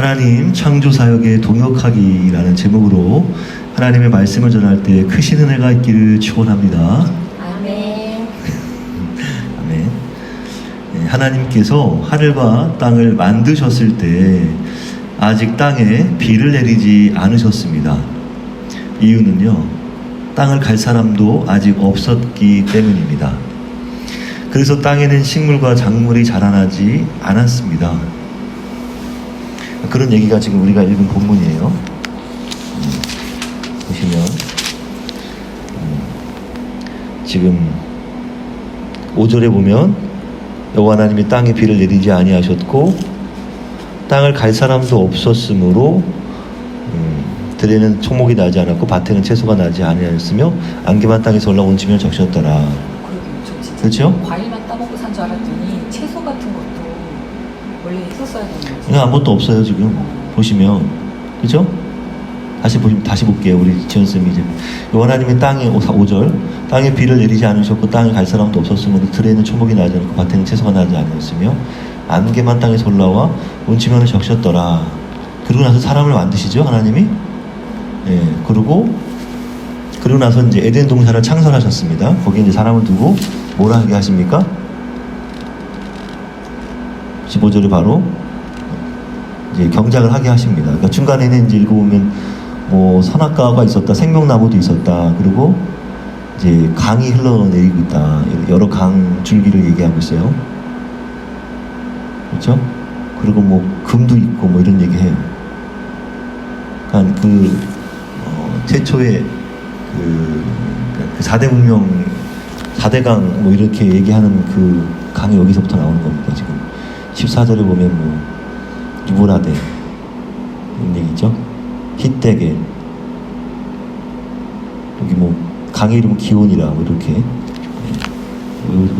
하나님 창조사역에 동역하기라는 제목으로 하나님의 말씀을 전할 때 크신 은혜가 있기를 축원합니다. 아멘. 아멘. 하나님께서 하늘과 땅을 만드셨을 때 아직 땅에 비를 내리지 않으셨습니다. 이유는요, 땅을 갈 사람도 아직 없었기 때문입니다. 그래서 땅에는 식물과 작물이 자라나지 않았습니다. 그런 얘기가 지금 우리가 읽은 본문이에요. 보시면 지금 5절에 보면 여호와 하나님이 땅에 비를 내리지 아니하셨고 땅을 갈 사람도 없었으므로 들에는 초목이 나지 않았고 밭에는 채소가 나지 아니하였으며 안개만 땅에서 올라온 지면을 적셨더라. 그렇죠? 과일만 따먹고 산 줄 알았더니 채소 같은 것도 원래 있었어야 되는 거죠. 아무것도 없어요 지금 보시면. 그렇죠? 다시 볼게요. 우리 지연쌤이 이제 여호와 하나님이 땅에 5절 땅에 비를 내리지 않으셨고 땅에 갈 사람도 없었으므로 들에는 초목이 나지 않고 밭에는 채소가 나지 않았으며 안개만 땅에서 올라와 온 지면을 적셨더라. 그러고 나서 사람을 만드시죠 하나님이. 그러고 나서 이제 에덴 동산을 창설하셨습니다. 거기에 이제 사람을 두고 뭐라 하게 하십니까? 15절에 바로 이제 경작을 하게 하십니다. 그러니까 중간에는 이제 읽어보면 뭐 선악과가 있었다, 생명나무도 있었다, 그리고 이제 강이 흘러내리고 있다, 여러 강 줄기를 얘기하고 있어요. 그렇죠? 그리고 뭐 금도 있고 뭐 이런 얘기해요. 그러니까 최초의 그 4대 문명, 4대강 뭐 이렇게 얘기하는 그 강이 여기서부터 나오는 겁니다. 지금 14절에 보면 뭐 유브라데 이런 얘기죠. 히데겔, 여기 뭐 강의 이름 기온이라 뭐 이렇게,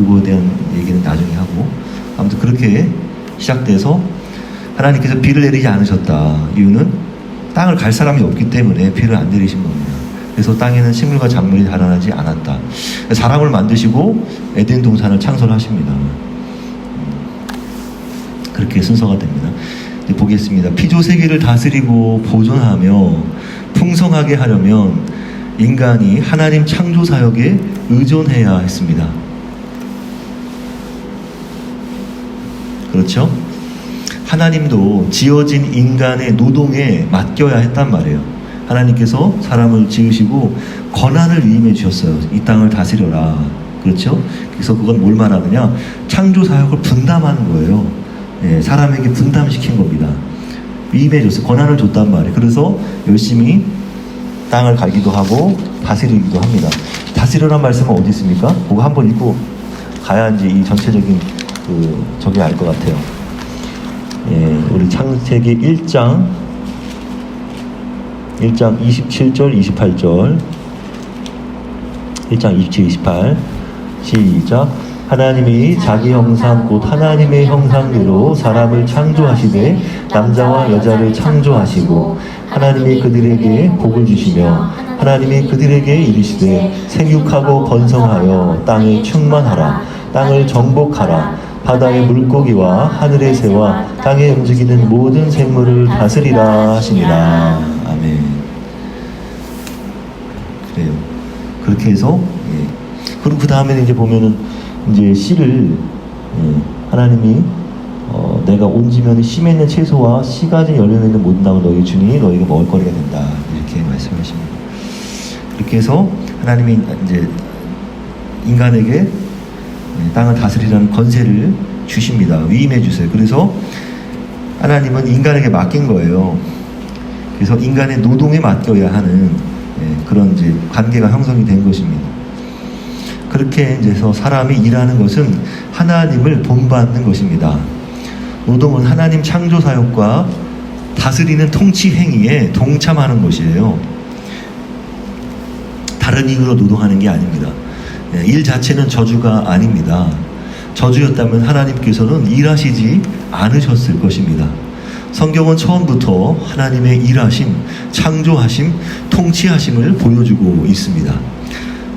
이거에 대한 얘기는 나중에 하고, 아무튼 그렇게 시작돼서 하나님께서 비를 내리지 않으셨다. 이유는 땅을 갈 사람이 없기 때문에 비를 안 내리신 겁니다. 그래서 땅에는 식물과 작물이 자라나지 않았다. 사람을 만드시고 에덴 동산을 창설하십니다. 그렇게 순서가 됩니다. 이제 보겠습니다. 피조 세계를 다스리고 보존하며 풍성하게 하려면 인간이 하나님 창조 사역에 의존해야 했습니다. 그렇죠? 하나님도 지어진 인간의 노동에 맡겨야 했단 말이에요. 하나님께서 사람을 지으시고 권한을 위임해 주셨어요. 이 땅을 다스려라. 그렇죠? 그래서 그건 뭘 말하느냐? 창조 사역을 분담하는 거예요. 사람에게 분담시킨 겁니다. 위임해 줬어요. 권한을 줬단 말이에요. 그래서 열심히 땅을 갈기도 하고 다스리기도 합니다. 다스려란 말씀은 어디 있습니까? 그거 한번 읽고 가야지 이 전체적인 저게 알 것 같아요. 우리 창세기 1장 27절 28절 1장 27, 28 시작. 하나님이 자기 형상 곧 하나님의 형상대로 사람을 창조하시되 남자와 여자를 창조하시고 하나님이 그들에게 복을 주시며 하나님이 그들에게 이르시되 생육하고 번성하여 땅에 충만하라. 땅을 정복하라. 바다의 물고기와 하늘의 새와 땅에 움직이는 모든 생물을 다스리라 하시니라. 아멘. 그래요. 그렇게 해서 그리고 그 다음에는 이제 보면은 이제 씨를 하나님이 내가 온 지면에 심에 있는 채소와 씨 가진 열매에 있는 모든 나무를 너희에게 주니 너희가 먹을 거리가 된다. 이렇게 말씀하십니다. 그렇게 해서 하나님이 이제 인간에게 땅을 다스리라는 권세를 주십니다. 위임해 주세요. 그래서 하나님은 인간에게 맡긴 거예요. 그래서 인간의 노동에 맡겨야 하는 그런 이제 관계가 형성이 된 것입니다. 그렇게 해서 사람이 일하는 것은 하나님을 본받는 것입니다. 노동은 하나님 창조 사역과 다스리는 통치 행위에 동참하는 것이에요. 다른 이유로 노동하는 게 아닙니다. 일 자체는 저주가 아닙니다. 저주였다면 하나님께서는 일하시지 않으셨을 것입니다. 성경은 처음부터 하나님의 일하심, 창조하심, 통치하심을 보여주고 있습니다.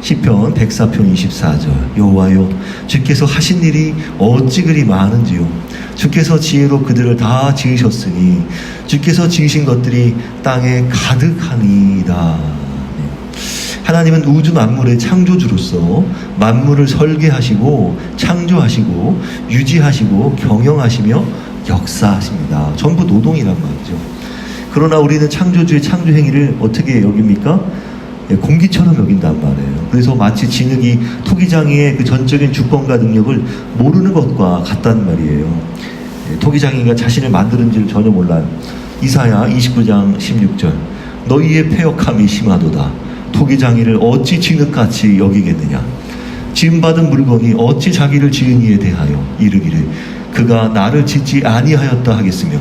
시편 104편 24절 여호와여 주께서 하신 일이 어찌 그리 많은지요 주께서 지혜로 그들을 다 지으셨으니 주께서 지으신 것들이 땅에 가득하니이다. 하나님은 우주 만물의 창조주로서 만물을 설계하시고 창조하시고 유지하시고 경영하시며 역사하십니다. 전부 노동이란 말이죠. 그러나 우리는 창조주의 창조 행위를 어떻게 여깁니까? 공기처럼 여긴단 말이에요. 그래서 마치 진흙이 토기장이의 그 전적인 주권과 능력을 모르는 것과 같단 말이에요. 토기장이가 자신을 만드는 줄 전혀 몰라요. 이사야 29장 16절 너희의 패역함이 심하도다. 토기장이를 어찌 진흙같이 여기겠느냐. 지음받은 물건이 어찌 자기를 지은 이에 대하여 이르기를 그가 나를 짓지 아니하였다 하겠으며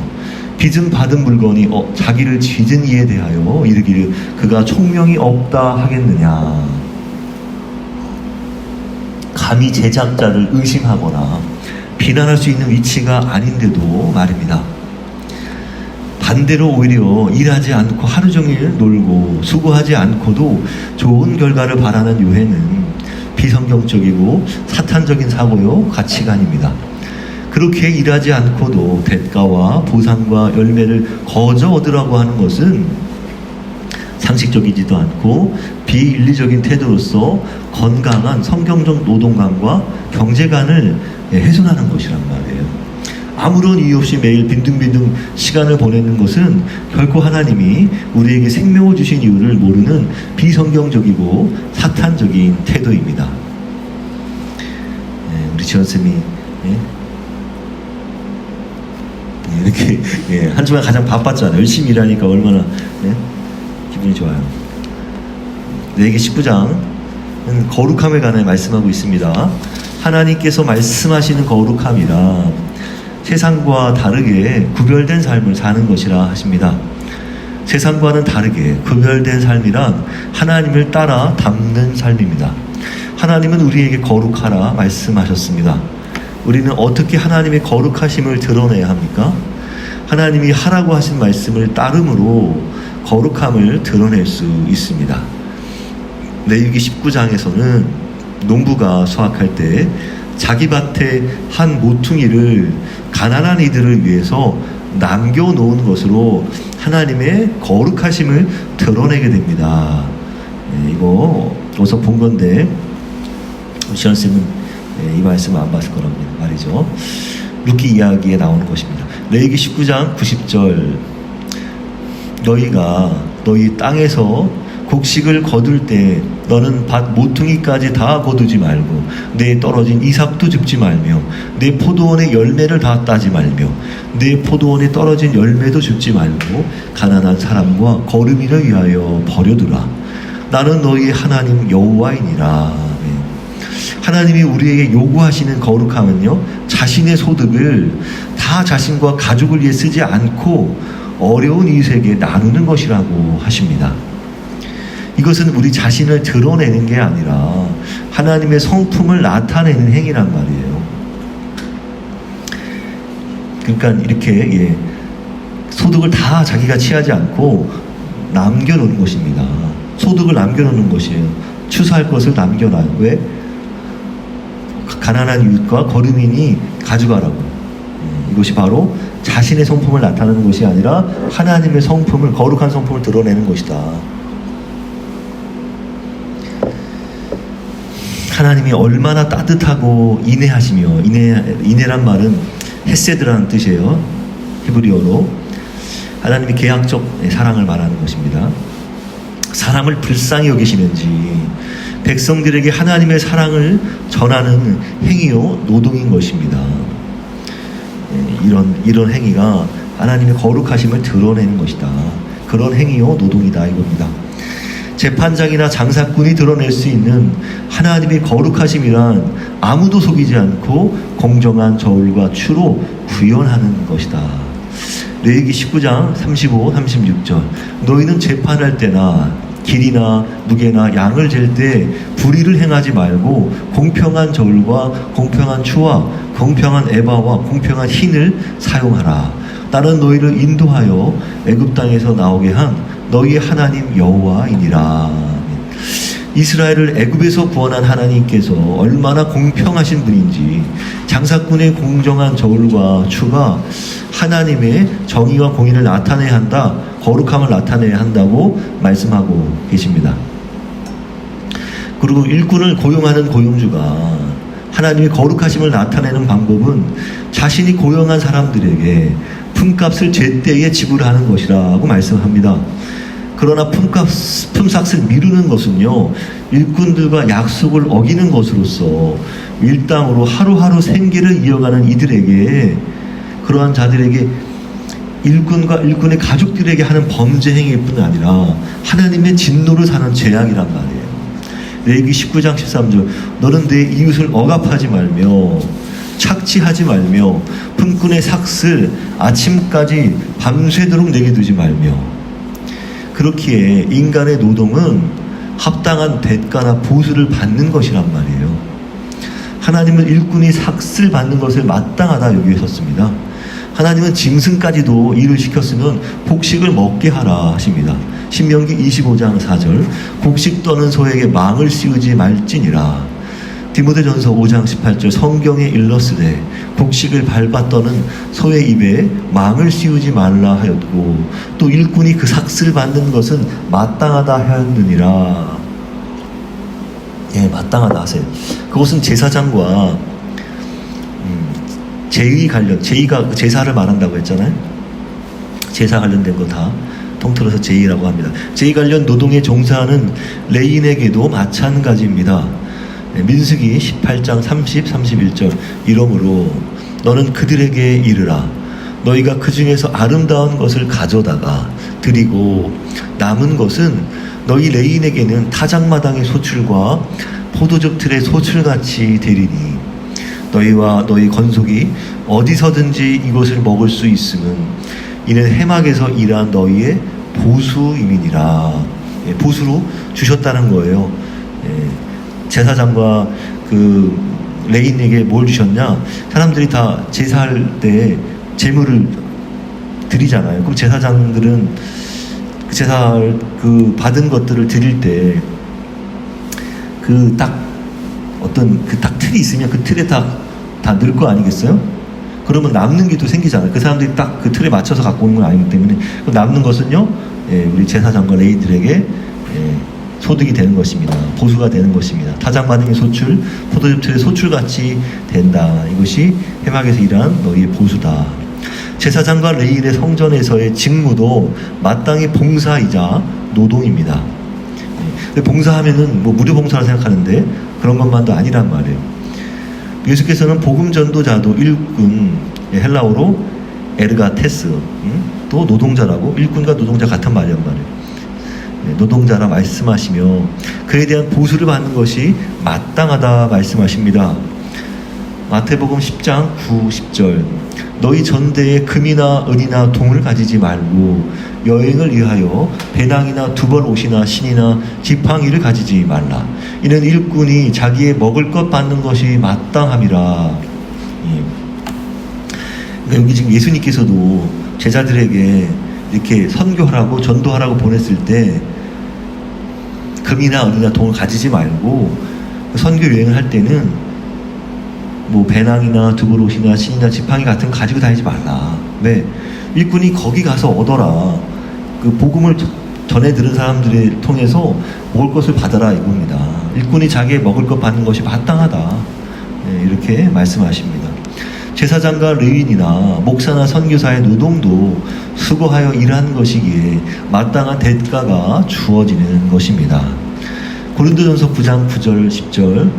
빚은 받은 물건이 자기를 지은 이에 대하여 이르기를 그가 총명이 없다 하겠느냐. 감히 제작자를 의심하거나 비난할 수 있는 위치가 아닌데도 말입니다. 반대로 오히려 일하지 않고 하루 종일 놀고 수고하지 않고도 좋은 결과를 바라는 유해는 비성경적이고 사탄적인 사고요 가치관입니다. 그렇게 일하지 않고도 대가와 보상과 열매를 거저 얻으라고 하는 것은 상식적이지도 않고 비윤리적인 태도로서 건강한 성경적 노동관과 경제관을 훼손하는 것이란 말이에요. 아무런 이유 없이 매일 빈둥빈둥 시간을 보내는 것은 결코 하나님이 우리에게 생명을 주신 이유를 모르는 비성경적이고 사탄적인 태도입니다. 우리 지원쌤이 이렇게 한 주간 가장 바빴잖아요. 열심히 일하니까 얼마나 기분이 좋아요. 레위기 19장은 거룩함에 관해 말씀하고 있습니다. 하나님께서 말씀하시는 거룩함이라 세상과 다르게 구별된 삶을 사는 것이라 하십니다. 세상과는 다르게 구별된 삶이란 하나님을 따라 담는 삶입니다. 하나님은 우리에게 거룩하라 말씀하셨습니다. 우리는 어떻게 하나님의 거룩하심을 드러내야 합니까? 하나님이 하라고 하신 말씀을 따름으로 거룩함을 드러낼 수 있습니다. 레위기 19장에서는 농부가 수확할 때 자기 밭에 한 모퉁이를 가난한 이들을 위해서 남겨놓은 것으로 하나님의 거룩하심을 드러내게 됩니다. 이거 어디서 본 건데 시연쌤은 이 말씀을 안 봤을 거란 말이죠. 룻기 이야기에 나오는 것입니다. 레위기 19장 90절 너희가 너희 땅에서 곡식을 거둘 때 너는 밭 모퉁이까지 다 거두지 말고 내 떨어진 이삭도 줍지 말며 내 포도원의 열매를 다 따지 말며 내 포도원에 떨어진 열매도 줍지 말고 가난한 사람과 거르미를 위하여 버려두라. 나는 너희의 하나님 여호와이니라. 하나님이 우리에게 요구하시는 거룩함은요, 자신의 소득을 다 자신과 가족을 위해 쓰지 않고 어려운 이웃에게 나누는 것이라고 하십니다. 이것은 우리 자신을 드러내는 게 아니라 하나님의 성품을 나타내는 행위란 말이에요. 그러니까 이렇게 소득을 다 자기가 취하지 않고 남겨놓는 것입니다. 소득을 남겨놓는 것이에요. 추수할 것을 남겨놔요. 왜? 가난한 이웃과 거르민이 가져가라고. 이것이 바로 자신의 성품을 나타내는 것이 아니라 하나님의 성품을, 거룩한 성품을 드러내는 것이다. 하나님이 얼마나 따뜻하고 인애하시며, 인애란 말은 헤세드라는 뜻이에요. 히브리어로. 하나님이 계약적 사랑을 말하는 것입니다. 사람을 불쌍히 여기시는지 백성들에게 하나님의 사랑을 전하는 행위요 노동인 것입니다. 이런 행위가 하나님의 거룩하심을 드러내는 것이다. 그런 행위요 노동이다 이겁니다. 재판장이나 장사꾼이 드러낼 수 있는 하나님의 거룩하심이란 아무도 속이지 않고 공정한 저울과 추로 구현하는 것이다. 레위기 19장 35, 36절 너희는 재판할 때나 길이나 무게나 양을 잴 때 불의를 행하지 말고 공평한 저울과 공평한 추와 공평한 에바와 공평한 흰을 사용하라. 나는 너희를 인도하여 애굽 땅에서 나오게 한 너희의 하나님 여호와이니라. 이스라엘을 애굽에서 구원한 하나님께서 얼마나 공평하신 분인지 장사꾼의 공정한 저울과 추가 하나님의 정의와 공의를 나타내야 한다, 거룩함을 나타내야 한다고 말씀하고 계십니다. 그리고 일꾼을 고용하는 고용주가 하나님의 거룩하심을 나타내는 방법은 자신이 고용한 사람들에게 품값을 제때에 지불하는 것이라고 말씀합니다. 그러나 품삯을 미루는 것은요, 일꾼들과 약속을 어기는 것으로서 일당으로 하루하루 생계를 이어가는 이들에게, 그러한 자들에게, 일꾼과 일꾼의 가족들에게 하는 범죄 행위일 뿐 아니라 하나님의 진노를 사는 죄악이란 말이에요. 레위기 19장 13절, 너는 내 이웃을 억압하지 말며 착취하지 말며 품꾼의 삭슬 아침까지 밤새도록 내게 두지 말며. 그렇기에 인간의 노동은 합당한 대가나 보수를 받는 것이란 말이에요. 하나님은 일꾼이 삭슬 받는 것을 마땅하다 여기셨습니다. 하나님은 짐승까지도 일을 시켰으면 곡식을 먹게 하라 하십니다. 신명기 25장 4절, 곡식 떠는 소에게 망을 씌우지 말지니라. 디모데전서 5장 18절, 성경에 일렀으되 곡식을 밟아 떠는 소의 입에 망을 씌우지 말라 하였고, 또 일꾼이 그 삭슬 받는 것은 마땅하다 하였느니라. 예, 마땅하다 하세요. 그것은 제사장과 제의 관련, 제의가 제사를 말한다고 했잖아요. 제사 관련된 거 다 통틀어서 제의라고 합니다. 제의 관련 노동에 종사하는 레인에게도 마찬가지입니다. 민수기 18장 30, 31절, 이러므로 너는 그들에게 이르라. 너희가 그 중에서 아름다운 것을 가져다가 드리고 남은 것은 너희 레인에게는 타작마당의 소출과 포도즙 틀의 소출같이 되리니 너희와 너희 건속이 어디서든지 이것을 먹을 수 있음은 이는 해막에서 일한 너희의 보수임이니라. 예, 보수로 주셨다는 거예요. 예, 제사장과 그 레인에게 뭘 주셨냐? 사람들이 다 제사할 때 제물을 드리잖아요. 그럼 제사장들은 그 제사할 그 받은 것들을 드릴 때 그 딱 어떤 그 딱 틀이 있으면 그 틀에 다 넣을 거 아니겠어요? 그러면 남는 게 또 생기잖아요. 그 사람들이 딱 그 틀에 맞춰서 갖고 오는 건 아니기 때문에 남는 것은요, 예, 우리 제사장과 레인들에게 예, 소득이 되는 것입니다. 보수가 되는 것입니다. 타작마당의 소출, 포도즙 틀의 소출같이 된다. 이것이 해막에서 일한 너희의 보수다. 제사장과 레인의 성전에서의 직무도 마땅히 봉사이자 노동입니다. 근데 봉사하면은 뭐 무료 봉사라 생각하는데 그런 것만도 아니란 말이에요. 예수께서는 복음 전도자도 일꾼, 헬라어로 에르가테스, 또 노동자라고, 일꾼과 노동자 같은 말이란 말이에요. 노동자라 말씀하시며 그에 대한 보수를 받는 것이 마땅하다 말씀하십니다. 마태복음 10장 9, 10절, 너희 전대에 금이나 은이나 동을 가지지 말고 여행을 위하여 배낭이나 두벌 옷이나 신이나 지팡이를 가지지 말라. 이는 일꾼이 자기의 먹을 것 받는 것이 마땅함이라. 예. 그러니까 여기 지금 예수님께서도 제자들에게 이렇게 선교하라고 전도하라고 보냈을 때 금이나 은이나 동을 가지지 말고 선교 여행을 할 때는 뭐 배낭이나 두벌 옷이나 신이나 지팡이 같은 거 가지고 다니지 말라. 왜? 일꾼이 거기 가서 얻어라. 그 복음을 전해 들은 사람들을 통해서 먹을 것을 받아라 이겁니다. 일꾼이 자기의 먹을 것 받는 것이 마땅하다. 네, 이렇게 말씀하십니다. 제사장과 레위인이나 목사나 선교사의 노동도 수고하여 일하는 것이기에 마땅한 대가가 주어지는 것입니다. 고린도전서 9장 9절 10절,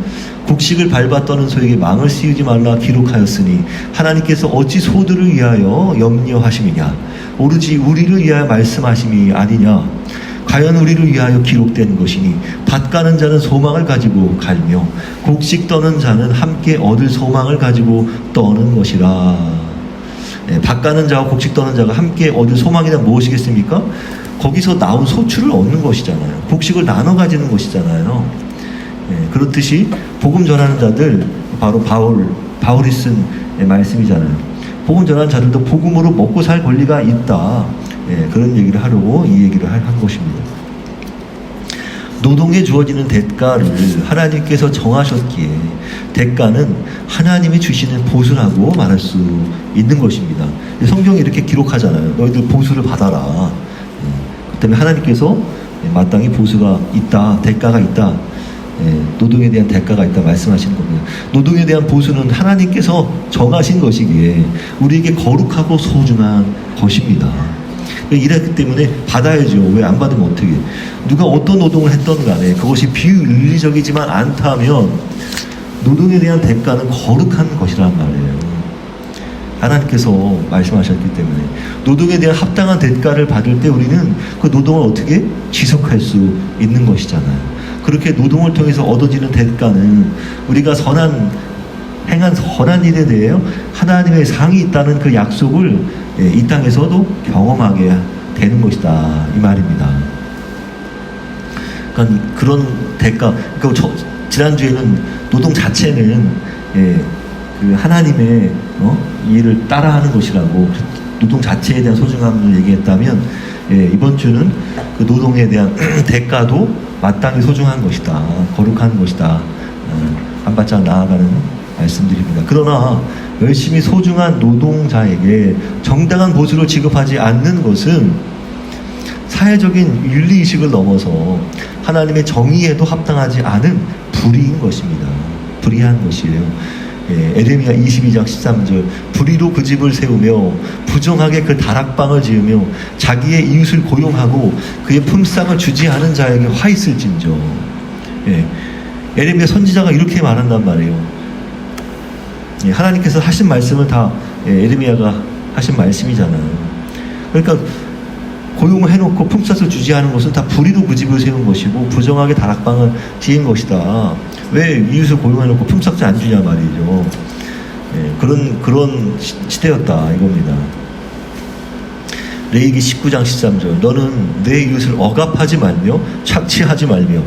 곡식을 밟아 떠는 소에게 망을 씌우지 말라 기록하였으니 하나님께서 어찌 소들을 위하여 염려하심이냐? 오로지 우리를 위하여 말씀하심이 아니냐? 과연 우리를 위하여 기록된 것이니 밭 가는 자는 소망을 가지고 갈며 곡식 떠는 자는 함께 얻을 소망을 가지고 떠는 것이라. 네, 밭 가는 자와 곡식 떠는 자가 함께 얻을 소망이란 무엇이겠습니까? 거기서 나온 소출을 얻는 것이잖아요. 곡식을 나눠 가지는 것이잖아요. 네, 그렇듯이 복음 전하는 자들, 바로 바울이 쓴 말씀이잖아요. 복음 전하는 자들도 복음으로 먹고 살 권리가 있다. 네, 그런 얘기를 하려고 이 얘기를 한 것입니다. 노동에 주어지는 대가를 하나님께서 정하셨기에 대가는 하나님이 주시는 보수라고 말할 수 있는 것입니다. 성경이 이렇게 기록하잖아요. 너희들 보수를 받아라. 그 때문에 하나님께서 마땅히 보수가 있다, 대가가 있다, 노동에 대한 대가가 있다 말씀하시는 겁니다. 노동에 대한 보수는 하나님께서 정하신 것이기에 우리에게 거룩하고 소중한 것입니다. 이랬기 때문에 받아야죠. 왜 안 받으면 어떻게? 누가 어떤 노동을 했던 간에 그것이 비윤리적이지만 않다면 노동에 대한 대가는 거룩한 것이란 말이에요. 하나님께서 말씀하셨기 때문에 노동에 대한 합당한 대가를 받을 때 우리는 그 노동을 어떻게 지속할 수 있는 것이잖아요. 그렇게 노동을 통해서 얻어지는 대가는 우리가 행한 선한 일에 대해 하나님의 상이 있다는 그 약속을 이 땅에서도 경험하게 되는 것이다 이 말입니다. 그러니까 그런 대가, 그러니까 지난주에는 노동 자체는 그 하나님의 일을 따라하는 것이라고 노동 자체에 대한 소중함을 얘기했다면 이번 주는 그 노동에 대한 대가도 마땅히 소중한 것이다, 거룩한 것이다, 한 발짝 나아가는 말씀드립니다. 그러나 열심히 소중한 노동자에게 정당한 보수를 지급하지 않는 것은 사회적인 윤리의식을 넘어서 하나님의 정의에도 합당하지 않은 불의인 것입니다. 불의한 것이에요. 에레미야 22장 13절 불의로 그 집을 세우며 부정하게 그 다락방을 지으며 자기의 이웃을 고용하고 그의 품삯을 주지 않은 자에게 화 있을진저. 에레미야 선지자가 이렇게 말한단 말이에요. 하나님께서 하신 말씀을 다 에레미야가 하신 말씀이잖아요. 그러니까 고용을 해놓고 품삯을 주지 않은 것은 다 불의로 그 집을 세운 것이고 부정하게 다락방을 지은 것이다. 왜 이웃을 고용해놓고 품삯을 안 주냐 말이죠. 그런 시대였다 이겁니다. 레위기 19장 13절 너는 내 이웃을 억압하지 말며 착취하지 말며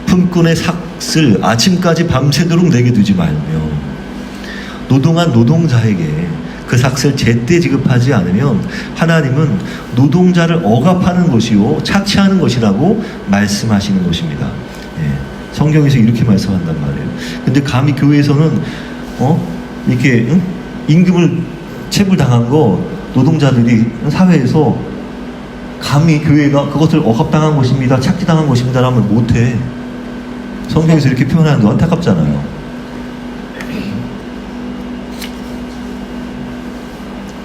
품꾼의 삭을 아침까지 밤새도록 내게 두지 말며 노동한 노동자에게 그 삭을 제때 지급하지 않으면 하나님은 노동자를 억압하는 것이요 착취하는 것이라고 말씀하시는 것입니다. 성경에서 이렇게 말씀한단 말이에요. 근데 감히 교회에서는 이렇게 임금을 체불당한 거 노동자들이 사회에서 감히 교회가 그것을 억압당한 것입니다, 착취당한 것입니다 라면 못해. 성경에서 이렇게 표현하는 거 안타깝잖아요.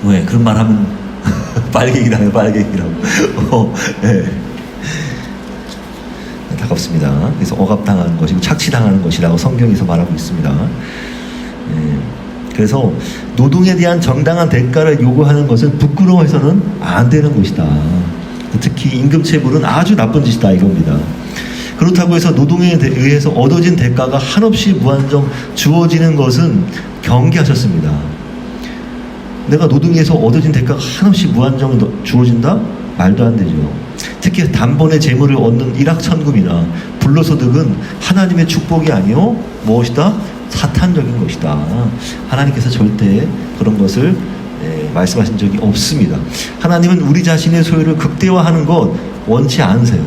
왜 그런 말 하면 빨갱이라고 안타깝습니다. 그래서 억압당하는 것이고 착취당하는 것이라고 성경에서 말하고 있습니다. 그래서 노동에 대한 정당한 대가를 요구하는 것은 부끄러워해서는 안 되는 것이다. 특히 임금체불은 아주 나쁜 짓이다 이겁니다. 그렇다고 해서 노동에 의해서 얻어진 대가가 한없이 무한정 주어지는 것은 경계하셨습니다. 내가 노동에서 얻어진 대가가 한없이 무한정 주어진다? 말도 안 되죠. 특히 단번에 재물을 얻는 일확천금이나 불로소득은 하나님의 축복이 아니요 무엇이다? 사탄적인 것이다. 하나님께서 절대 그런 것을 말씀하신 적이 없습니다. 하나님은 우리 자신의 소유를 극대화하는 것 원치 않으세요.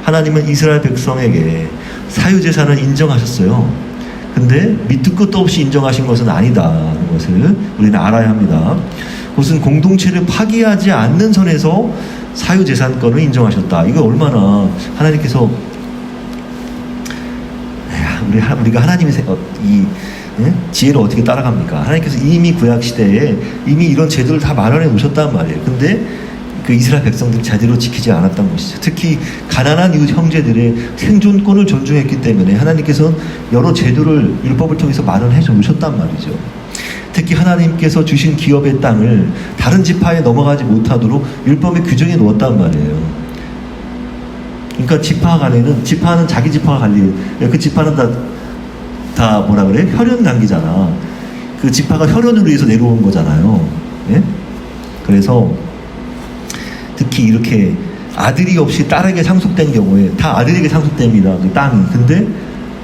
하나님은 이스라엘 백성에게 사유재산을 인정하셨어요. 근데 밑도 끝도 없이 인정하신 것은 아니다는 것을 우리는 알아야 합니다. 그것은 공동체를 파기하지 않는 선에서 사유재산권을 인정하셨다. 이거 얼마나 하나님께서 우리가 하나님의 지혜를 어떻게 따라갑니까? 하나님께서 이미 구약시대에 이미 이런 제도를 다 마련해 놓으셨단 말이에요. 근데 그 이스라엘 백성들이 제대로 지키지 않았던 것이죠. 특히 가난한 이웃 형제들의 생존권을 존중했기 때문에 하나님께서는 여러 제도를 율법을 통해서 마련해 놓으셨단 말이죠. 특히 하나님께서 주신 기업의 땅을 다른 지파에 넘어가지 못하도록 율법에 규정해 놓았단 말이에요. 그러니까 지파 간에는 지파는 자기 지파가 관리해. 그 지파는 다 뭐라 그래? 혈연 관계잖아. 그 지파가 혈연으로 해서 내려온 거잖아요. 예? 그래서 특히 이렇게 아들이 없이 딸에게 상속된 경우에 다 아들에게 상속됩니다. 그 땅이. 근데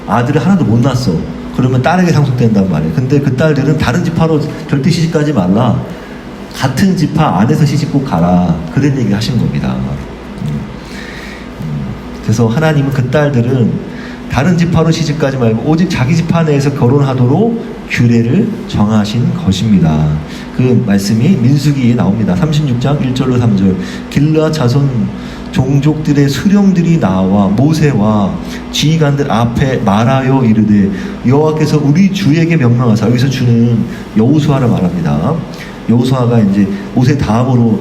아들을 하나도 못 낳았어. 그러면 딸에게 상속된단 말이에요. 근데 그 딸들은 다른 지파로 절대 시집가지 말라. 같은 지파 안에서 시집 꼭 가라. 그런 얘기를 하신 겁니다. 그래서 하나님은 그 딸들은 다른 지파로 시집가지 말고 오직 자기 지파 내에서 결혼하도록 규례를 정하신 것입니다. 그 말씀이 민수기에 나옵니다. 36장 1절로 3절. 길르앗 자손 종족들의 수령들이 나와 모세와 지휘관들 앞에 말하여 이르되 여호와께서 우리 주에게 명령하사, 여기서 주는 여호수아를 말합니다. 여호수아가 이제 모세 다음으로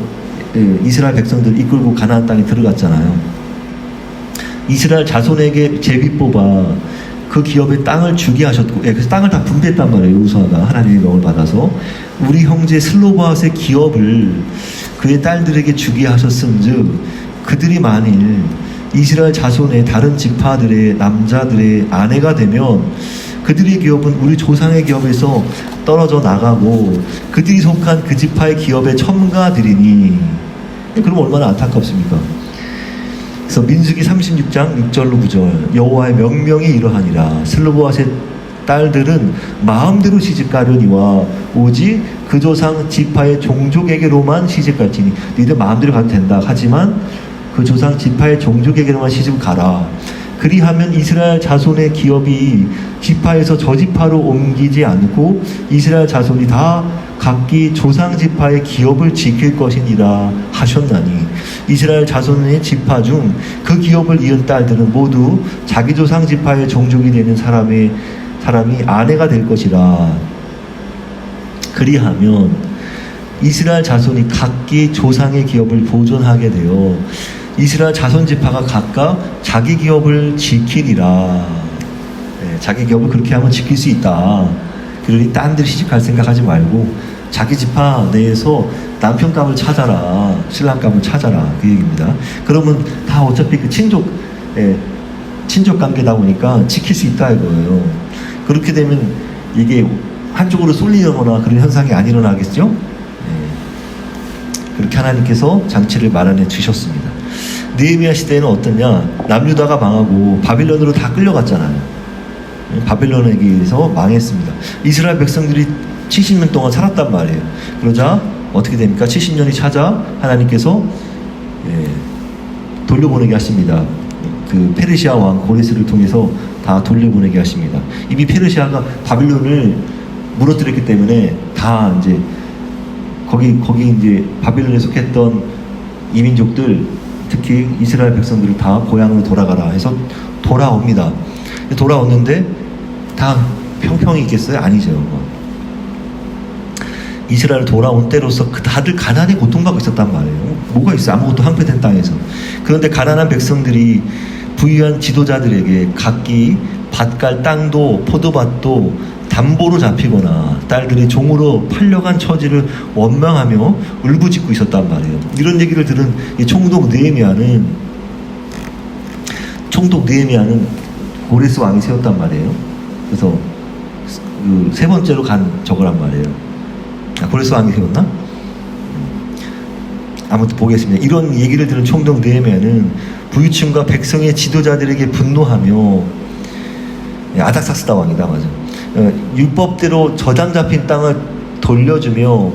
이스라엘 백성들 이끌고 가나안 땅에 들어갔잖아요. 이스라엘 자손에게 제비 뽑아 그 기업의 땅을 주게 하셨고, 그래서 땅을 다 분배했단 말이에요. 여호수아가 하나님의 명을 받아서 우리 형제 슬로바앗의 기업을 그의 딸들에게 주게 하셨음즉 그들이 만일 이스라엘 자손의 다른 지파들의 남자들의 아내가 되면 그들의 기업은 우리 조상의 기업에서 떨어져 나가고 그들이 속한 그 지파의 기업에 첨가되리니, 그럼 얼마나 안타깝습니까? 그래서 민수기 36장 6절로 9절. 여호와의 명령이 이러하니라. 슬로보앗의 딸들은 마음대로 시집가려니와 오직 그 조상 지파의 종족에게로만 시집갈지니. 너희들 마음대로 가도 된다 하지만 그 조상 지파의 종족에게로만 시집을 가라. 그리하면 이스라엘 자손의 기업이 지파에서 저 지파로 옮기지 않고 이스라엘 자손이 다 각기 조상 지파의 기업을 지킬 것이니라 하셨나니, 이스라엘 자손의 지파 중 그 기업을 이은 딸들은 모두 자기 조상 지파의 종족이 되는 사람이 아내가 될 것이라. 그리하면 이스라엘 자손이 각기 조상의 기업을 보존하게 되어 이스라엘 자손 지파가 각각 자기 기업을 지키리라. 자기 기업을 그렇게 하면 지킬 수 있다. 그러니 딴 데 시집갈 생각하지 말고 자기 지파 내에서 남편감을 찾아라, 신랑감을 찾아라, 그 얘기입니다. 그러면 다 어차피 그 친족 관계다 보니까 지킬 수 있다 이거예요. 그렇게 되면 이게 한쪽으로 쏠리거나 그런 현상이 안 일어나겠죠? 그렇게 하나님께서 장치를 마련해 주셨습니다. 느헤미야 시대에는 어떠냐? 남유다가 망하고 바빌론으로 다 끌려갔잖아요. 바빌론에게 의해서 망했습니다. 이스라엘 백성들이 70년 동안 살았단 말이에요. 그러자 어떻게 됩니까? 70년이 차자 하나님께서 돌려보내게 하십니다. 그 페르시아 왕 고레스를 통해서 다 돌려보내게 하십니다. 이미 페르시아가 바빌론을 무너뜨렸기 때문에 다 이제 거기 이제 바빌론에 속했던 이민족들, 특히 이스라엘 백성들을 다 고향으로 돌아가라 해서 돌아옵니다. 돌아오는데 다 평평이 있겠어요? 아니죠. 이스라엘 돌아온 때로서 다들 가난에 고통받고 있었단 말이에요. 뭐가 있어요? 아무것도 황폐된 땅에서. 그런데 가난한 백성들이 부유한 지도자들에게 각기 밭갈 땅도 포도밭도 담보로 잡히거나 딸들이 종으로 팔려간 처지를 원망하며 울부짖고 있었단 말이에요. 이런 얘기를 들은 이 총독 느헤미야는 고레스 왕이 세웠단 말이에요. 그래서 그 세 번째로 간 저거란 말이에요. 고레스 왕이 세웠나? 아무튼 보겠습니다. 이런 얘기를 들은 총독 느헤미야는 부유층과 백성의 지도자들에게 분노하며, 아닥사스다 왕이다, 맞아. 율법대로 저당 잡힌 땅을 돌려주며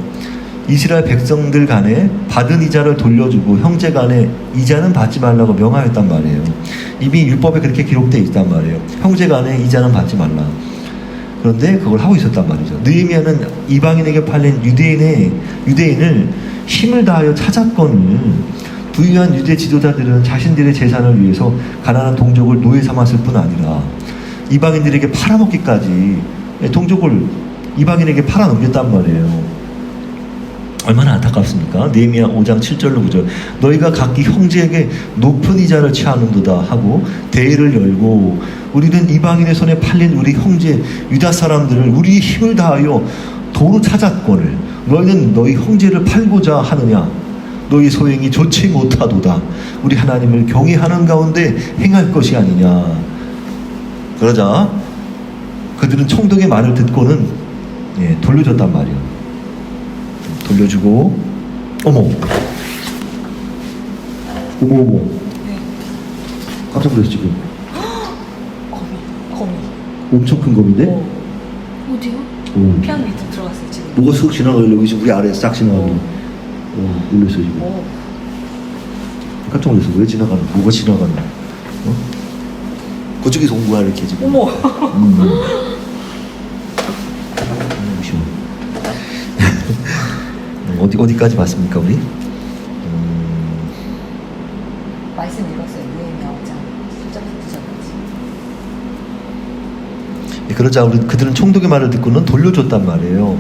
이스라엘 백성들 간에 받은 이자를 돌려주고 형제 간에 이자는 받지 말라고 명하였단 말이에요. 이미 율법에 그렇게 기록되어 있단 말이에요. 형제 간에 이자는 받지 말라. 그런데 그걸 하고 있었단 말이죠. 느헤미야는 이방인에게 팔린 유대인을 힘을 다하여 찾았거늘 부유한 유대 지도자들은 자신들의 재산을 위해서 가난한 동족을 노예 삼았을 뿐 아니라 이방인들에게 팔아먹기까지 동족을 이방인에게 팔아넘겼단 말이에요. 얼마나 안타깝습니까? 느헤미야 5장 7절로 9절. 너희가 각기 형제에게 높은 이자를 취하는도다 하고 대회를 열고 우리는 이방인의 손에 팔린 우리 형제 유다 사람들을 우리의 힘을 다하여 도로 찾았거늘 너희는 너희 형제를 팔고자 하느냐? 너희 소행이 좋지 못하도다. 우리 하나님을 경외하는 가운데 행할 것이 아니냐. 그러자 그들은 총독의 말을 듣고는 돌려줬단 말이에요. 돌려주고 어머 네. 깜짝 놀랐어 지금. 거미. 엄청 큰 검인데? 어디요? 오. 피아노 밑에 들어갔어요 지금. 뭐가 쑥 지나가길래 여기 우리 아래에 싹 지나가길래 놀랐어 지금. 깜짝 놀랐어. 왜 지나가는? 뭐가 지나가는? 그쪽에서 온 거야 이렇게 지금. 어머. 쉬워. 어디까지 봤습니까 우리? 말씀 읽었어요. 느헤미야 5장 1절부터 9절까지. 그러자 우리 그들은 총독의 말을 듣고는 돌려줬단 말이에요.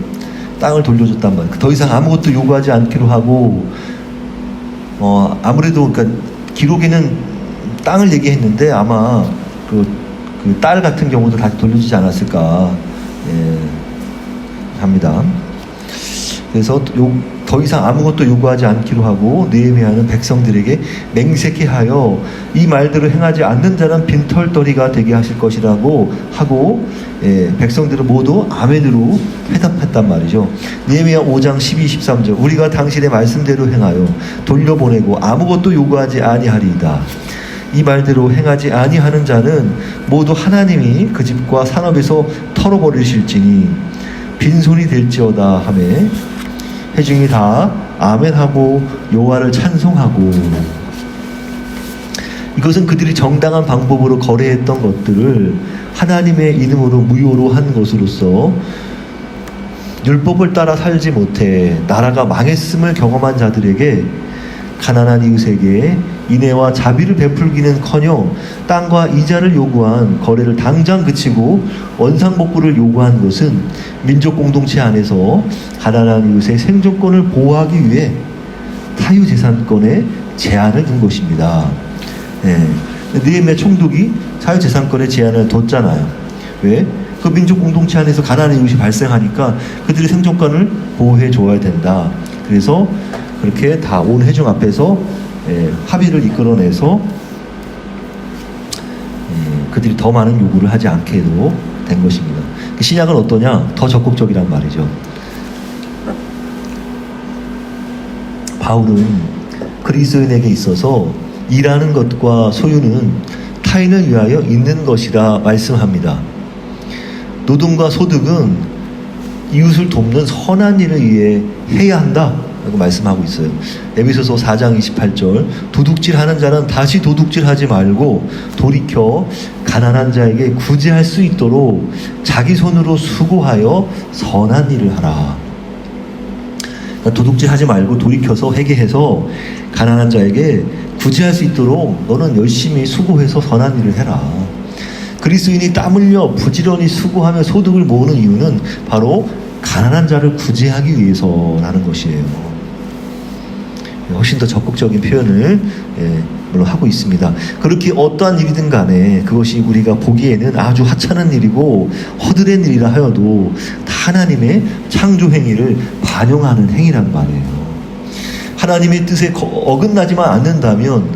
땅을 돌려줬단 말이에요. 더 이상 아무것도 요구하지 않기로 하고, 아무래도 그러니까 기록에는 땅을 얘기했는데 아마 그 딸 같은 경우도 다시 돌려주지 않았을까 합니다. 그래서 더 이상 아무것도 요구하지 않기로 하고 느헤미야는 백성들에게 맹세케 하여 이 말대로 행하지 않는 자는 빈털터리가 되게 하실 것이라고 하고 백성들은 모두 아멘으로 회답했단 말이죠. 느헤미야 5장 12, 13절 우리가 당신의 말씀대로 행하여 돌려보내고 아무것도 요구하지 아니하리이다. 이 말대로 행하지 아니하는 자는 모두 하나님이 그 집과 산업에서 털어버리실지니 빈손이 될지어다 하매 회중이 다 아멘하고 여호와를 찬송하고. 이것은 그들이 정당한 방법으로 거래했던 것들을 하나님의 이름으로 무효로 한 것으로서 율법을 따라 살지 못해 나라가 망했음을 경험한 자들에게 가난한 이웃에게 인애와 자비를 베풀기는커녕 땅과 이자를 요구한 거래를 당장 그치고 원상복구를 요구한 것은 민족 공동체 안에서 가난한 이웃의 생존권을 보호하기 위해 타유재산권에 제한을 둔 것입니다. 느헤미야 총독이 타유재산권에 제한을 뒀잖아요. 왜? 그 민족 공동체 안에서 가난한 이웃이 발생하니까 그들의 생존권을 보호해 줘야 된다. 그래서 그렇게 다 온 회중 앞에서 합의를 이끌어내서 그들이 더 많은 요구를 하지 않게도 된 것입니다. 신약은 어떠냐? 더 적극적이란 말이죠. 바울은 그리스도인에게 있어서 일하는 것과 소유는 타인을 위하여 있는 것이라 말씀합니다. 노동과 소득은 이웃을 돕는 선한 일을 위해 해야 한다 라고 말씀하고 있어요. 에베소서 4장 28절 도둑질하는 자는 다시 도둑질하지 말고 돌이켜 가난한 자에게 구제할 수 있도록 자기 손으로 수고하여 선한 일을 하라. 그러니까 도둑질하지 말고 돌이켜서 회개해서 가난한 자에게 구제할 수 있도록 너는 열심히 수고해서 선한 일을 해라. 그리스도인이 땀 흘려 부지런히 수고하며 소득을 모으는 이유는 바로 가난한 자를 구제하기 위해서라는 것이에요. 훨씬 더 적극적인 표현을 물론 하고 있습니다. 그렇게 어떠한 일이든 간에 그것이 우리가 보기에는 아주 하찮은 일이고 허드렛 일이라 하여도 다 하나님의 창조 행위를 반영하는 행위란 말이에요. 하나님의 뜻에 어긋나지만 않는다면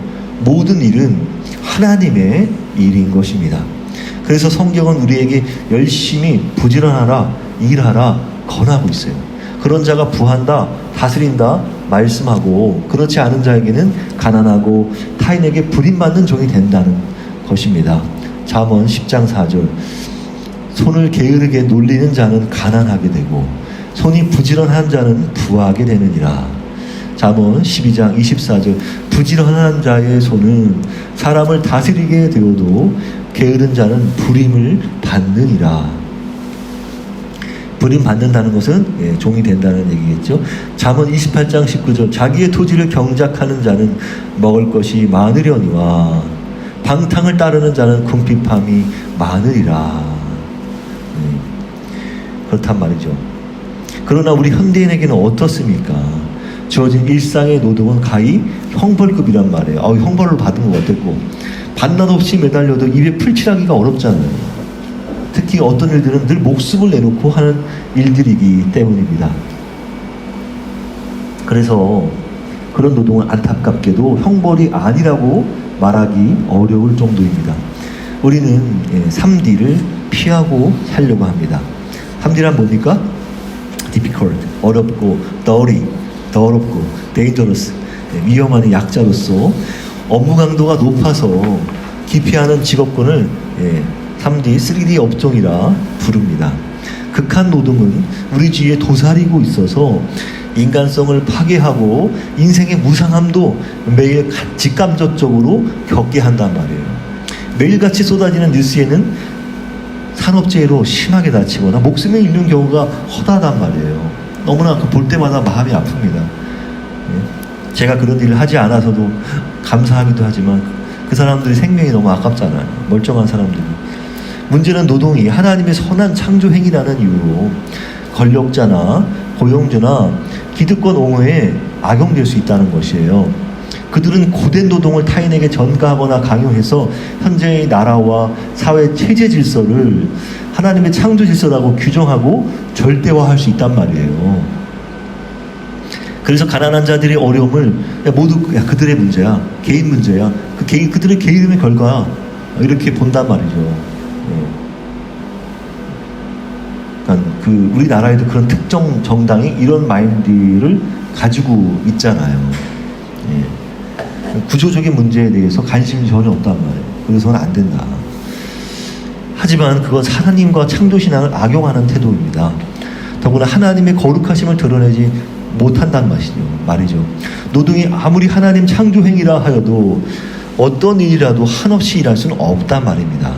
모든 일은 하나님의 일인 것입니다. 그래서 성경은 우리에게 열심히 부지런하라, 일하라 권하고 있어요. 그런 자가 부한다, 다스린다 말씀하고, 그렇지 않은 자에게는 가난하고 타인에게 불임받는 종이 된다는 것입니다. 잠언 10장 4절 손을 게으르게 놀리는 자는 가난하게 되고 손이 부지런한 자는 부하게 되느니라. 잠언 12장 24절 부지런한 자의 손은 사람을 다스리게 되어도 게으른 자는 불임을 받느니라. 불임 받는다는 것은 종이 된다는 얘기겠죠. 잠언 28장 19절 자기의 토지를 경작하는 자는 먹을 것이 많으려니와 방탕을 따르는 자는 궁핍함이 많으리라. 그렇단 말이죠. 그러나 우리 현대인에게는 어떻습니까? 주어진 일상의 노동은 가히 형벌급이란 말이에요. 형벌을 받은 거 어땠고, 반낮 없이 매달려도 입에 풀칠하기가 어렵잖아요. 특히 어떤 일들은 늘 목숨을 내놓고 하는 일들이기 때문입니다. 그래서 그런 노동은 안타깝게도 형벌이 아니라고 말하기 어려울 정도입니다. 우리는 3D를 피하고 살려고 합니다. 3D란 뭡니까? difficult, 어렵고, dirty, 더럽고, dangerous, 위험한 약자로서 업무 강도가 높아서 기피하는 직업군을 3D, 3D 업종이라 부릅니다. 극한 노동은 우리 주위에 도사리고 있어서 인간성을 파괴하고 인생의 무상함도 매일 직감적으로 겪게 한단 말이에요. 매일같이 쏟아지는 뉴스에는 산업재해로 심하게 다치거나 목숨을 잃는 경우가 허다하단 말이에요. 너무나 볼 때마다 마음이 아픕니다. 예. 제가 그런 일을 하지 않아서도 감사하기도 하지만 그 사람들의 생명이 너무 아깝잖아요. 멀쩡한 사람들이. 문제는 노동이 하나님의 선한 창조 행위라는 이유로 권력자나 고용주나 기득권 옹호에 악용될 수 있다는 것이에요. 그들은 고된 노동을 타인에게 전가하거나 강요해서 현재의 나라와 사회 체제 질서를 하나님의 창조 질서라고 규정하고 절대화할 수 있단 말이에요. 그래서 가난한 자들의 어려움을 모두 그들의 문제야, 개인 문제야, 그들의 개인의 결과 이렇게 본단 말이죠. 그러니까 우리나라에도 그런 특정 정당이 이런 마인드를 가지고 있잖아요. 구조적인 문제에 대해서 관심이 전혀 없단 말이에요. 그래서는 안 된다. 하지만 그건 하나님과 창조신앙을 악용하는 태도입니다. 더구나 하나님의 거룩하심을 드러내지 못한다는 말이죠. 노동이 아무리 하나님 창조행위라 하여도 어떤 일이라도 한없이 일할 수는 없단 말입니다.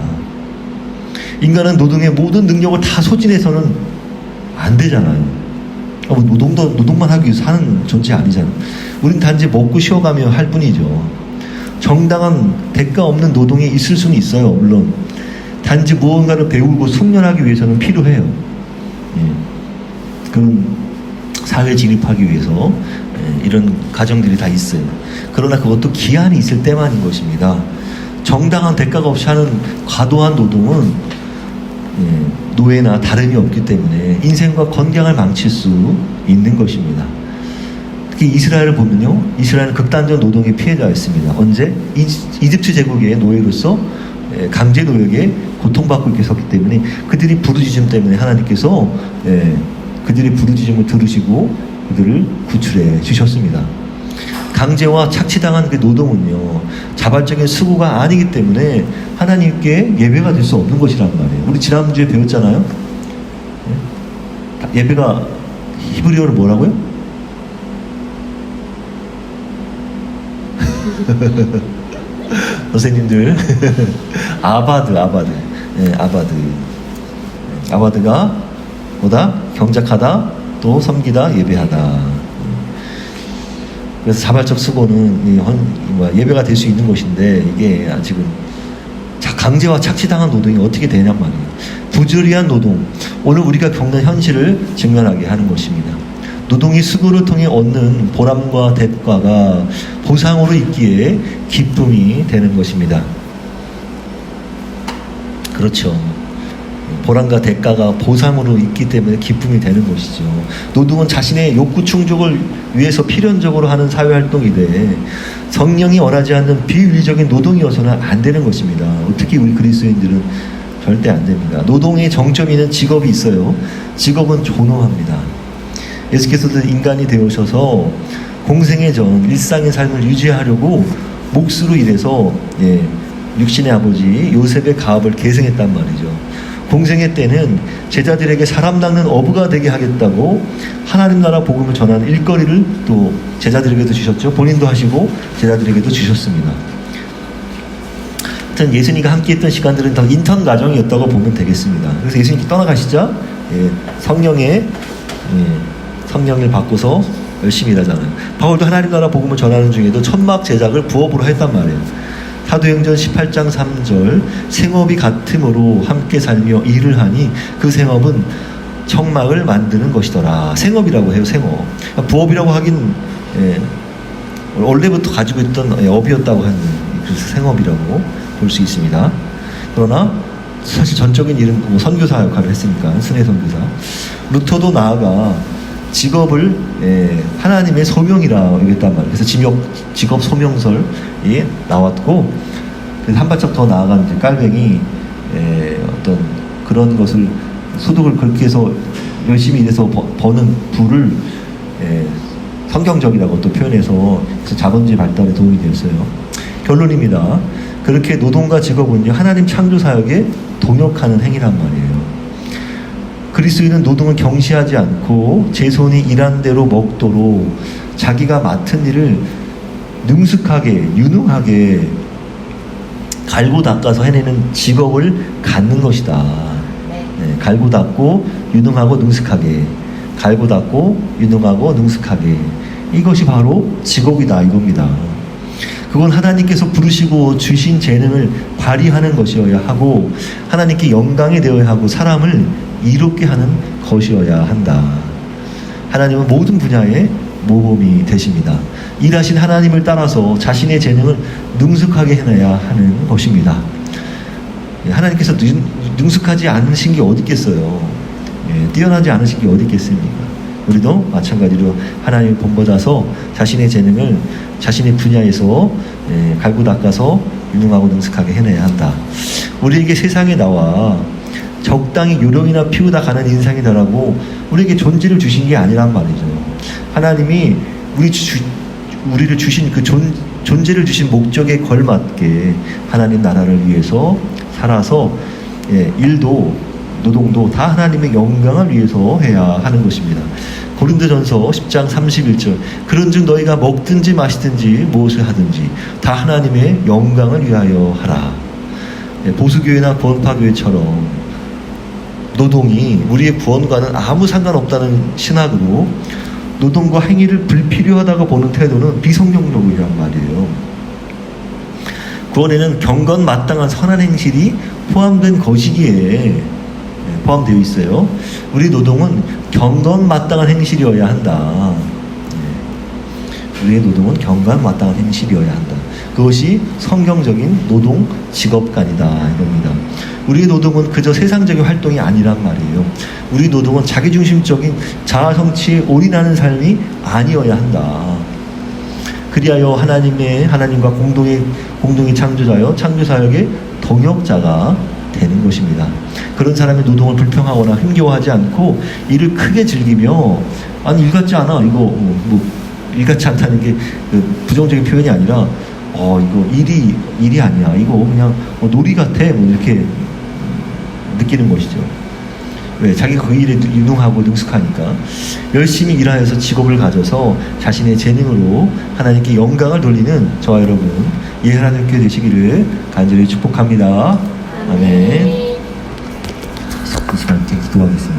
인간은 노동의 모든 능력을 다 소진해서는 안 되잖아요. 노동만 하기 위해서 사는 존재 아니잖아요. 우린 단지 먹고 쉬어가며 할 뿐이죠. 정당한 대가 없는 노동이 있을 수는 있어요. 물론 단지 무언가를 배우고 숙련하기 위해서는 필요해요. 그런 사회에 진입하기 위해서 이런 과정들이 다 있어요. 그러나 그것도 기한이 있을 때만인 것입니다. 정당한 대가가 없이 하는 과도한 노동은 노예나 다름이 없기 때문에 인생과 건강을 망칠 수 있는 것입니다. 특히 이스라엘을 보면요, 이스라엘은 극단적 노동의 피해자였습니다. 언제? 이집트 제국의 노예로서 강제 노역에 고통받고 계셨기 때문에 그들이 부르짖음 때문에 하나님께서 그들의 부르짖음을 들으시고 그들을 구출해 주셨습니다. 강제와 착취당한 그 노동은요, 자발적인 수고가 아니기 때문에 하나님께 예배가 될 수 없는 것이란 말이에요. 우리 지난주에 배웠잖아요. 예배가 히브리어로 뭐라고요? 선생님들 아바드. 아바드가 뭐다? 경작하다, 또 섬기다, 예배하다. 그래서 자발적 수고는 예배가 될 수 있는 것인데, 이게 지금 강제와 착취당한 노동이 어떻게 되냔 말이에요. 부조리한 노동, 오늘 우리가 겪는 현실을 직면하게 하는 것입니다. 노동이 수고를 통해 얻는 보람과 대가가 보상으로 있기에 기쁨이 되는 것입니다. 그렇죠. 보람과 대가가 보상으로 있기 때문에 기쁨이 되는 것이죠. 노동은 자신의 욕구 충족을 위해서 필연적으로 하는 사회활동인데 성령이 원하지 않는 비윤리적인 노동이어서는 안 되는 것입니다. 특히 우리 그리스도인들은 절대 안 됩니다. 노동의 정점이 있는 직업이 있어요. 직업은 존엄합니다. 예수께서도 인간이 되어셔서 공생의 전 일상의 삶을 유지하려고 몫으로 일해서 육신의 아버지 요셉의 가업을 계승했단 말이죠. 공생의 때는 제자들에게 사람 닦는 어부가 되게 하겠다고 하나님 나라 복음을 전하는 일거리를 또 제자들에게도 주셨죠. 본인도 하시고 제자들에게도 주셨습니다. 하여튼 예수님과 함께 했던 시간들은 다 인턴 과정이었다고 보면 되겠습니다. 그래서 예수님이 떠나가시자 성령을 받고서 열심히 일하잖아요. 바울도 하나님 나라 복음을 전하는 중에도 천막 제작을 부업으로 했단 말이에요. 사도행전 18장 3절 생업이 같음으로 함께 살며 일을 하니 그 생업은 천막을 만드는 것이더라. 생업이라고 해요. 생업. 부업이라고 하긴 원래부터 가지고 있던 업이었다고 하는, 그래서 생업이라고 볼 수 있습니다. 그러나 사실 전적인 일은 선교사 역할을 했으니까 순회 선교사. 루터도 나아가 직업을 하나님의 소명이라고 얘기했단 말이에요. 그래서 직업 소명설이 나왔고, 그래서 한 발짝 더 나아간 이제 깔뱅이 어떤 그런 것을 소득을 그렇게 해서 열심히 일해서 버는 부를 성경적이라고 또 표현해서 자본주의 발달에 도움이 되었어요. 결론입니다. 그렇게 노동과 직업은요, 하나님 창조 사역에 동역하는 행위란 말이에요. 그리스도인은 노동을 경시하지 않고 제 손이 일한 대로 먹도록 자기가 맡은 일을 능숙하게, 유능하게 갈고 닦아서 해내는 직업을 갖는 것이다. 네. 네, 갈고 닦고 유능하고 능숙하게, 갈고 닦고 유능하고 능숙하게, 이것이 바로 직업이다 이겁니다. 그건 하나님께서 부르시고 주신 재능을 발휘하는 것이어야 하고 하나님께 영광이 되어야 하고 사람을 이롭게 하는 것이어야 한다. 하나님은 모든 분야의 모범이 되십니다. 일하신 하나님을 따라서 자신의 재능을 능숙하게 해내야 하는 것입니다. 하나님께서 능숙하지 않으신 게 어디 있겠어요. 뛰어나지 않으신 게 어디 있겠습니까? 우리도 마찬가지로 하나님을 본받아서 자신의 재능을 자신의 분야에서 갈고 닦아서 유능하고 능숙하게 해내야 한다. 우리에게 세상에 나와 적당히 요령이나 피우다 가는 인상이다라고 우리에게 존재를 주신 게 아니란 말이죠. 하나님이 우리를 주신 그 존재를 주신 목적에 걸맞게 하나님 나라를 위해서 살아서 일도 노동도 다 하나님의 영광을 위해서 해야 하는 것입니다. 고린도전서 10장 31절 그런즉 너희가 먹든지 마시든지 무엇을 하든지 다 하나님의 영광을 위하여 하라. 보수교회나 구원파교회처럼 노동이 우리의 구원과는 아무 상관없다는 신학으로 노동과 행위를 불필요하다고 보는 태도는 비성경적이란 말이에요. 구원에는 경건마땅한 선한 행실이 포함된 것이기에 포함되어 있어요. 우리 노동은 경건마땅한 행실이어야 한다. 우리의 노동은 경건마땅한 행실이어야 한다. 그것이 성경적인 노동 직업관이다 이겁니다. 우리의 노동은 그저 세상적인 활동이 아니란 말이에요. 우리 노동은 자기중심적인 자아성취에 올인하는 삶이 아니어야 한다. 그리하여 하나님과 공동의 창조자여 창조사역의 동역자가 되는 것입니다. 그런 사람의 노동을 불평하거나 힘겨워하지 않고 이를 크게 즐기며 아니 일 같지 않아 이거 일 같지 않다는 게 부정적인 표현이 아니라 이거 일이 아니야 이거 그냥 놀이 같아 이렇게 느끼는 것이죠. 왜? 자기가 그 일에 유능하고 능숙하니까 열심히 일하여서 직업을 가져서 자신의 재능으로 하나님께 영광을 돌리는 저와 여러분 하나님 교회 되시기를 간절히 축복합니다. 아멘. 이 시간 기도하겠습니다.